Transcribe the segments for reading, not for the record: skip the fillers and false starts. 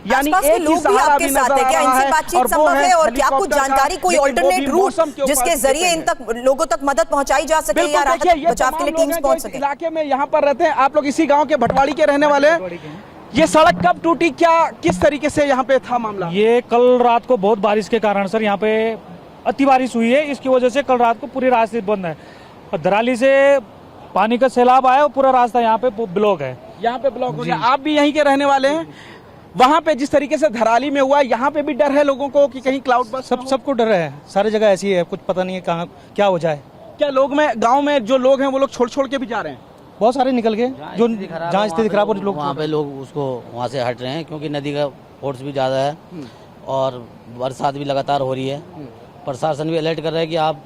यानी एक ही सहारा भी नजर आ रहा है बातचीत संभव है और क्या कुछ जानकारी, कोई अल्टरनेट रूट जिसके जरिए इन तक लोगों तक मदद पहुंचाई जा सके या राहत बचाव के लिए टीम्स पहुंच सके? इलाके में यहाँ पर रहते हैं आप लोग, इसी गांव के भटवाड़ी के रहने वाले हैं। ये सड़क कब टूटी, क्या किस तरीके से यहाँ पे था मामला? ये कल रात को बहुत बारिश के कारण सर यहाँ पे अति बारिश हुई है, इसकी वजह से कल रात को पूरी रास्ते बंद है और धराली से पानी का सैलाब आया और पूरा रास्ता यहाँ पे ब्लॉक है। यहाँ पे ब्लॉक हो गया। आप भी यहीं के रहने वाले हैं। वहाँ पे जिस तरीके से धराली में हुआ, यहाँ पे भी डर है लोगों को कि कहीं क्लाउड बस? सबको डर है, सारी जगह ऐसी है, कुछ पता नहीं है कहाँ क्या हो जाए। क्या लोग में गाँव में जो लोग हैं वो लोग छोड़ के भी जा रहे हैं? बहुत सारे निकल गए, जो जहाँ स्थिति खराब हो रही लोग वहाँ पे लोग उसको वहाँ से हट रहे हैं क्योंकि नदी का फोर्स भी ज़्यादा है और बरसात भी लगातार हो रही है। प्रशासन भी अलर्ट कर रहा है कि आप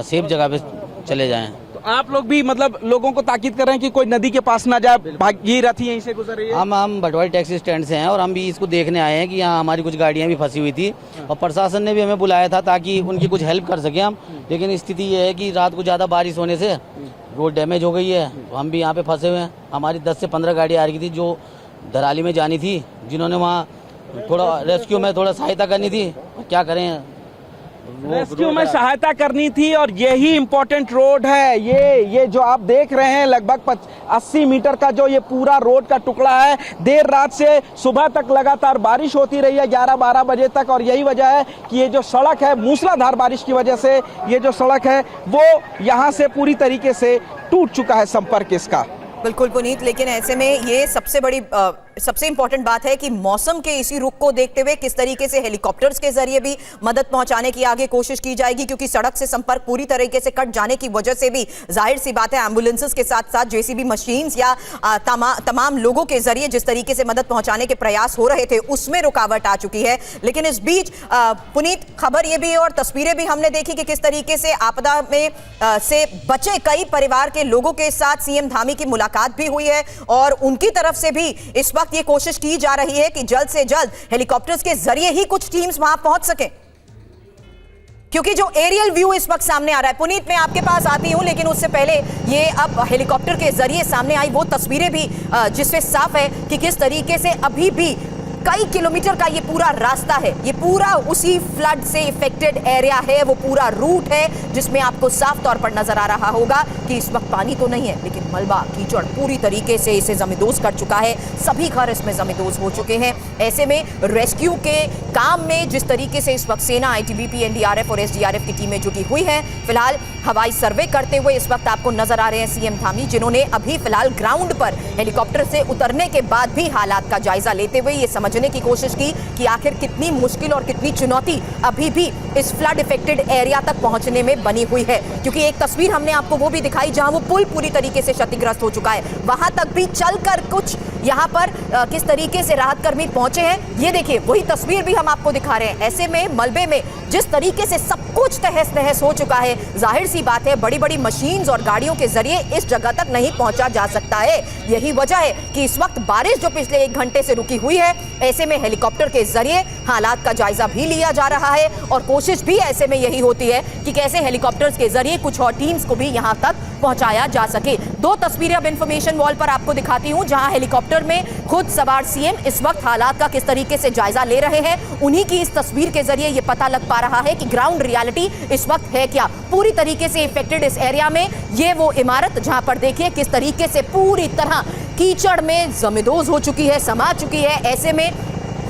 सेफ जगह पे चले जाएं। तो आप लोग भी मतलब लोगों को ताकीद कर रहे हैं कि कोई नदी के पास ना जाए, भागीरथी यहीं से गुजर रही है? हम भटवाड़ी टैक्सी स्टैंड से हैं और हम भी इसको देखने आए हैं कि यहाँ हमारी कुछ गाड़ियाँ भी फंसी हुई थी और प्रशासन ने भी हमें बुलाया था ताकि उनकी कुछ हेल्प कर सके हम। लेकिन स्थिति ये है कि रात को ज़्यादा बारिश होने से रोड डैमेज हो गई है, तो हम भी यहाँ पे फंसे हुए हैं। हमारी 10 से 15 गाड़ी आ रही थी जो धराली में जानी थी, जिन्होंने वहाँ थोड़ा रेस्क्यू में थोड़ा सहायता करनी थी। क्या करें, रेस्क्यू में सहायता करनी थी और यही इम्पोर्टेंट रोड है। ये जो आप देख रहे हैं लगभग 80 मीटर का जो ये पूरा रोड का टुकड़ा है, देर रात से सुबह तक लगातार बारिश होती रही है 11-12 बजे तक और यही वजह है कि ये जो सड़क है मूसलाधार बारिश की वजह से ये जो सड़क है वो यहाँ से पूरी तरीके से टूट चुका है संपर्क इसका। बिल्कुल पुनीत, लेकिन ऐसे में ये सबसे इंपॉर्टेंट बात है कि मौसम के इसी रुख को देखते हुए किस तरीके से हेलीकॉप्टर्स के जरिए भी मदद पहुंचाने की आगे कोशिश की जाएगी, क्योंकि सड़क से संपर्क पूरी तरीके से कट जाने की वजह से भी जाहिर सी बात है एम्बुलेंसेस के साथ साथ जेसीबी मशीन्स या तमाम लोगों के जरिए जिस तरीके से मदद पहुंचाने के प्रयास हो रहे थे उसमें रुकावट आ चुकी है। लेकिन इस बीच पुनीत खबर ये भी और तस्वीरें भी हमने देखी कि किस तरीके से आपदा में से बचे कई परिवार के लोगों के साथ सीएम धामी की मुलाकात भी हुई है और उनकी तरफ से भी इस वक्त ये कोशिश की जा रही है कि जल्द से जल्द हेलीकॉप्टर्स के जरिए ही कुछ टीम्स वहां पहुंच सके, क्योंकि जो एरियल व्यू इस वक्त सामने आ रहा है। पुनीत, मैं आपके पास आती हूं, लेकिन उससे पहले ये अब हेलीकॉप्टर के जरिए सामने आई वो तस्वीरें भी जिससे साफ है कि किस तरीके से अभी भी कई किलोमीटर का ये पूरा रास्ता है, ये पूरा उसी फ्लड से इफेक्टेड एरिया है, वो पूरा रूट है जिसमें आपको साफ तौर पर नजर आ रहा होगा कि इस वक्त पानी तो नहीं है लेकिन मलबा कीचड़ पूरी तरीके से इसे जमींदोज कर चुका है, सभी घर इसमें जमींदोज हो चुके हैं। ऐसे में रेस्क्यू के काम में जिस तरीके से इस वक्त सेना, आईटीबीपी, एनडीआरएफ और एसडीआरएफ की टीमें जुटी हुई हैं, फिलहाल हवाई सर्वे करते हुए इस वक्त आपको नजर आ रहे हैं सीएम धामी, जिन्होंने अभी फिलहाल ग्राउंड पर हेलीकॉप्टर से उतरने के बाद भी हालात का जायजा लेते हुए ये समझने की कोशिश की कि आखिर कितनी मुश्किल और कितनी चुनौती अभी भी इस फ्लड इफेक्टेड एरिया तक पहुंचने में बनी हुई है। क्योंकि एक तस्वीर हमने आपको वो भी दिखाई जहां वो पुल पूरी तरीके से क्षतिग्रस्त हो चुका है, वहां तक भी चलकर कुछ यहां पर किस तरीके से राहत कर्मी पहुंचे हैं ये देखिए, वही तस्वीर भी हम आपको दिखा रहे हैं। ऐसे में मलबे में जिस तरीके से सब कुछ तहस नहस हो चुका है, जाहिर सी बात है बड़ी बड़ी मशीन्स और गाड़ियों के जरिए इस जगह तक नहीं पहुंचा जा सकता है। यही वजह है कि इस वक्त बारिश जो पिछले 1 घंटे से रुकी हुई है, ऐसे में हेलीकॉप्टर के जरिए हालात का जायजा भी लिया जा रहा है और कोशिश भी ऐसे में यही होती है कि कैसे हेलीकॉप्टर्स के जरिए कुछ और टीम्स को भी यहां तक पहुंचाया जा सके। 2 तस्वीरें अब इंफॉर्मेशन वॉल पर आपको दिखाती हूं जहां हेलीकॉप्टर में खुद सवार सीएम इस वक्त हालात का किस तरीके से जायजा ले रहे हैं। उन्हीं की इस तस्वीर के जरिए यह पता लग पा रहा है कि ग्राउंड रियलिटी इस वक्त है क्या। पूरी तरीके से इफेक्टेड इस एरिया में ये वो इमारत जहां पर देखिए किस तरीके से पूरी तरह कीचड़ में जमींदोज हो चुकी है, समा चुकी है। ऐसे में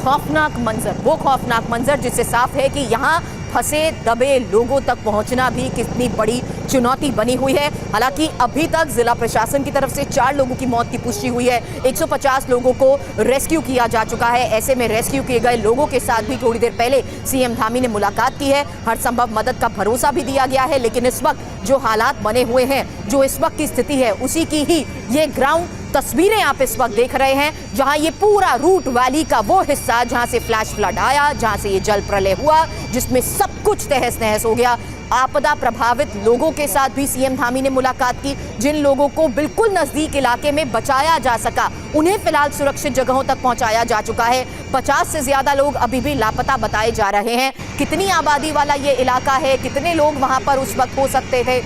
खौफनाक मंजर, वो खौफनाक मंजर जिससे साफ है कि यहाँ फंसे दबे लोगों तक पहुंचना भी कितनी बड़ी चुनौती बनी हुई है। हालांकि अभी तक जिला प्रशासन की तरफ से 4 लोगों की मौत की पुष्टि हुई है, 150 लोगों को रेस्क्यू किया जा चुका है। ऐसे में रेस्क्यू किए गए लोगों के साथ भी थोड़ी देर पहले सीएम धामी ने मुलाकात की है, हर संभव मदद का भरोसा भी दिया गया है। लेकिन इस वक्त जो हालात बने हुए हैं, जो इस वक्त की स्थिति है, उसी की ही ये ग्राउंड तस्वीरें आप इस वक्त देख रहे हैं, जहां ये पूरा रूट वैली का वो हिस्सा जहां से फ्लैश फ्लड आया, जहां से ये जल प्रलय हुआ, जिसमें सब कुछ तहस नहस हो गया। आपदा प्रभावित लोगों के साथ भी सीएम धामी ने मुलाकात की, जिन लोगों को बिल्कुल नजदीक इलाके में बचाया जा सका उन्हें फिलहाल सुरक्षित जगहों तक पहुंचाया जा चुका है। 50 से ज्यादा लोग अभी भी लापता बताए जा रहे हैं। कितनी आबादी वाला ये इलाका है, कितने लोग वहां पर उस वक्त हो सकते थे,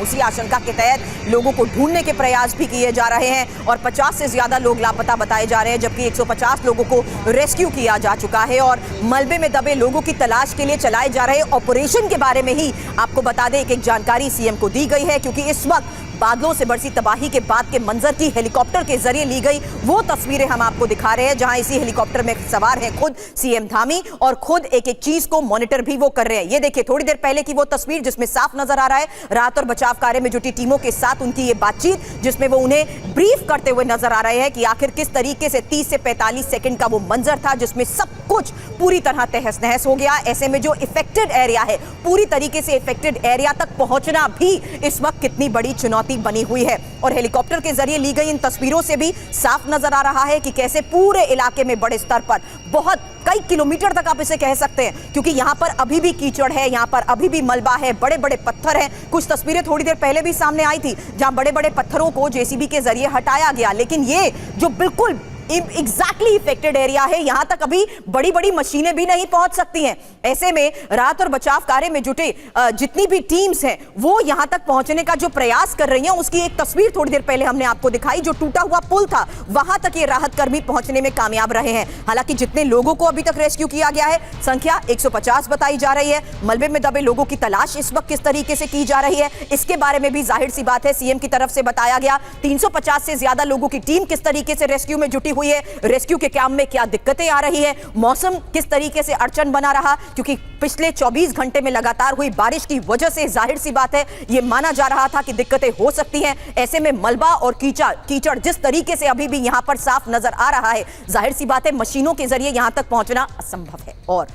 उसी आशंका के तहत लोगों को ढूंढने के प्रयास भी किए जा रहे हैं और 50 से ज्यादा लोग लापता बताए जा रहे हैं, जबकि 150 लोगों को रेस्क्यू किया जा चुका है। और मलबे में दबे लोगों की तलाश के लिए चलाए जा रहे ऑपरेशन के बारे में ही आपको बता दें एक जानकारी सीएम को दी गई है, क्योंकि इस वक्त बादलों से बरसी तबाही के बाद के मंजर की हेलीकॉप्टर के जरिए ली गई वो तस्वीरें हम आपको दिखा रहे हैं, जहां इसी हेलीकॉप्टर में सवार हैं खुद सीएम धामी और खुद एक एक चीज को मॉनिटर भी वो कर रहे हैं। ये देखिए थोड़ी देर पहले की वो तस्वीर जिसमें साफ नजर आ रहा है राहत और बचाव कार्य में जुटी टीमों के साथ उनकी ये बातचीत, जिसमें वो उन्हें ब्रीफ करते हुए नजर आ रहे हैं कि आखिर किस तरीके से 30 से 45 सेकंड का वो मंजर था जिसमें सब कुछ पूरी तरह तहस नहस हो गया। ऐसे में जो इफेक्टेड एरिया है, पूरी तरीके से इफेक्टेड एरिया तक पहुंचना भी इस वक्त कितनी बड़ी चुनौती बनी हुई है। और हेलीकॉप्टर के जरिए ली गई इन तस्वीरों से भी साफ नजर आ रहा है कि कैसे पूरे इलाके में बड़े स्तर पर बहुत कई किलोमीटर तक आप इसे कह सकते हैं, क्योंकि यहां पर अभी भी कीचड़ है, यहां पर अभी भी मलबा है, बड़े बड़े पत्थर हैं। कुछ तस्वीरें थोड़ी देर पहले भी सामने आई थी जहां बड़े बड़े पत्थरों को जेसीबी के जरिए हटाया गया, लेकिन ये जो बिल्कुल एग्जैक्टली इफेक्टेड एरिया है, यहां तक अभी बड़ी बड़ी मशीनें भी नहीं पहुंच सकती हैं। ऐसे में राहत और बचाव कार्य में जुटे जितनी भी टीम्स हैं वो यहां तक पहुंचने का जो प्रयास कर रही हैं, उसकी एक तस्वीर थोड़ी देर पहले हमने आपको दिखाई। जो टूटा हुआ पुल था वहां तक ये राहत कर्मी पहुंचने में कामयाब रहे हैं। हालांकि जितने लोगों को अभी तक रेस्क्यू किया गया है संख्या 150 बताई जा रही है। मलबे में दबे लोगों की तलाश इस वक्त किस तरीके से की जा रही है, इसके बारे में भी जाहिर सी बात है सीएम की तरफ से बताया गया। 350 से ज्यादा लोगों की टीम किस तरीके से रेस्क्यू में जुटी हुई है, रेस्क्यू के काम में क्या दिक्कतें आ रही है, मौसम किस तरीके से अड़चन बना रहा, क्योंकि पिछले 24 घंटे में लगातार हुई बारिश की वजह से जाहिर सी बात है ये माना जा रहा था कि दिक्कतें हो सकती हैं। ऐसे में मलबा और कीचड़ जिस तरीके से अभी भी यहां पर साफ नजर आ रहा है, जाहिर सी बात है मशीनों के जरिए यहां तक पहुंचना असंभव है। और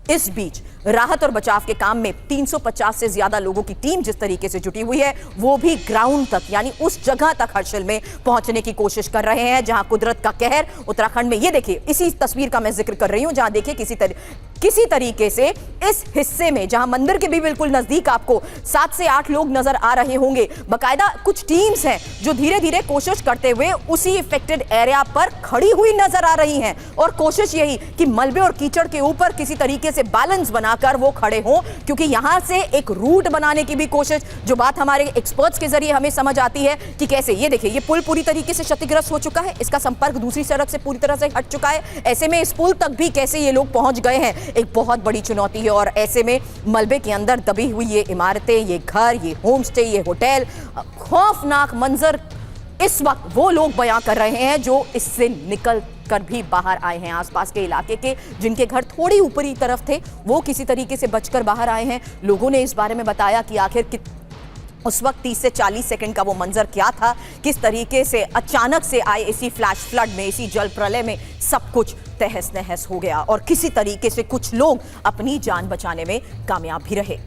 इस बीच राहत और बचाव के काम में 350 से ज्यादा लोगों की टीम जिस तरीके से जुटी हुई है वो भी ग्राउंड तक यानी उस जगह तक हर्षिल में पहुंचने की कोशिश कर रहे हैं जहां कुदरत का कहर उत्तराखंड में, ये देखिए इसी तस्वीर का मैं जिक्र कर रही हूं, जहां देखिए किसी तरीके से इस हिस्से में जहां मंदिर के भी बिल्कुल नजदीक आपको 7 से 8 लोग नजर आ रहे होंगे, बकायदा कुछ टीम्स हैं जो धीरे धीरे कोशिश करते हुए उसी इफेक्टेड एरिया पर खड़ी हुई नजर आ रही हैं। और कोशिश यही कि मलबे और कीचड़ के ऊपर किसी तरीके से बैलेंस बनाकर वो खड़े हों, क्योंकि यहां से एक रूट बनाने की भी कोशिश, जो बात हमारे एक्सपर्ट्स के जरिए हमें समझ आती है कि कैसे, ये देखिए ये पुल पूरी तरीके से क्षतिग्रस्त हो चुका है, इसका संपर्क दूसरी सड़क से पूरी तरह से हट चुका है। ऐसे में इस पुल तक भी कैसे ये लोग पहुंच गए हैं, एक बहुत बड़ी चुनौती है। और ऐसे में मलबे के अंदर दबी हुई ये इमारतें, ये घर, ये होम स्टे, ये होटल, खौफनाक मंजर इस वक्त वो लोग बयां कर रहे हैं जो इससे निकल कर भी बाहर आए हैं। आसपास के इलाके के जिनके घर थोड़ी ऊपरी तरफ थे वो किसी तरीके से बचकर बाहर आए हैं। लोगों ने इस बारे में बताया कि आखिर उस वक्त 30 से 40 सेकंड का वो मंजर क्या था, किस तरीके से अचानक से आए इसी फ्लैश फ्लड में, इसी जल प्रलय में सब कुछ तहस नहस हो गया और किसी तरीके से कुछ लोग अपनी जान बचाने में कामयाब भी रहे।